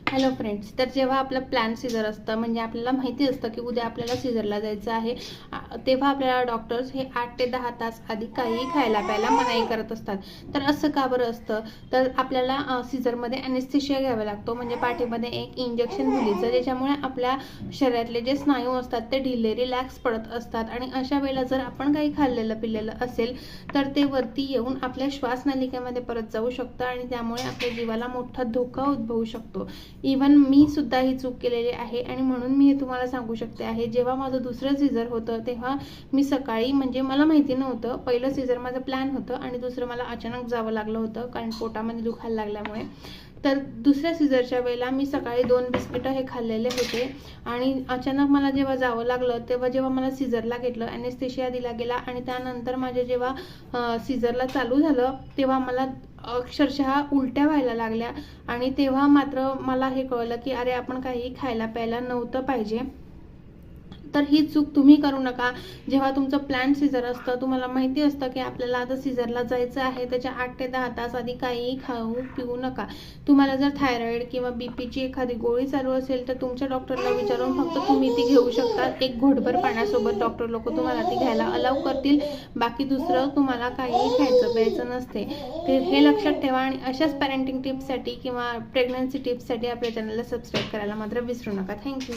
Hello friends, तर जेव्हा आपलं प्लॅन सीझर असतं म्हणजे आपल्याला माहिती असतं की उद्या आपल्याला सीझरला जायचं आहे, तेव्हा आपल्याला डॉक्टर्स हे 8 ते 10 तास आधी काहीही खायला प्यायला मनाई करत असतात. तर असं का बरं असतं? तर आपल्याला सीझरमध्ये ॲनेस्थेशिया घ्यावा लागतो, म्हणजे पाठीमध्ये एक इंजेक्शन दिलीचं, ज्याच्यामुळे आपल्या शरीरातले जे स्नायू असतात ते ढिले रिलॅक्स पडत असतात. आणि अशा वेळेला जर आपण काही खाल्लेलं पिलेलं असेल तर ते वरती येऊन आपल्या श्वासनलिकेमध्ये परत जाऊ शकतं आणि त्यामुळे आपल्या जीवाला मोठा धोका उद्भवू शकतो. इवन मी सुद्धा ही चूक केलेली आहे आणि म्हणून मी हे तुम्हाला सांगू शकते आहे. जेव्हा माझं दुसरं सीझर होतं तेव्हा मी सकाळी, म्हणजे मला माहिती नव्हतं, पहिलं सीझर माझं प्लॅन होतं आणि दुसरं मला अचानक जावं लागलं होतं कारण पोटामध्ये दुखायला लागल्यामुळे. तर दुसऱ्या सीझरच्या वेळेला मी सकाळी 2 बिस्किटं हे खाल्लेले होते आणि अचानक मला जेव्हा जावं लागलं तेव्हा जेव्हा मला सीझरला घेतलं, ॲनेस्थेशिया दिला गेला आणि त्यानंतर माझे जेव्हा सीझरला चालू झालं तेव्हा मला अक्षरशः उलट्या व्हायला लागल्या. आणि तेव्हा मात्र मला हे कळलं की अरे, आपण काही खायला प्यायला नव्हतं पाहिजे. तर ही चूक तुम्ही करू नका. जेव्हा तुमचं प्लॅन सीझर असतं, तुम्हाला माहिती असतं की आपल्याला आता सीझरला जायचं आहे, त्याच्या 8 ते 10 तास आधी काहीही खाऊ पिऊ नका. तुम्हाला जर थायरॉइड किंवा बीपीची एखादी गोळी चालू असेल तर तुमच्या डॉक्टरला विचारून फक्त तुम्ही ती घेऊ शकता. एक घोटभर पाण्यासोबत डॉक्टर लोक तुम्हाला ती घ्यायला अलाउ करतील. बाकी दुसरं तुम्हाला काहीही खायचं प्यायचं नसते. तर हे लक्षात ठेवा. आणि अशाच पॅरेंटिंग टिप्ससाठी किंवा प्रेग्नन्सी टिप्ससाठी आपल्या चॅनलला सबस्क्राईब करायला मात्र विसरू नका. थँक्यू.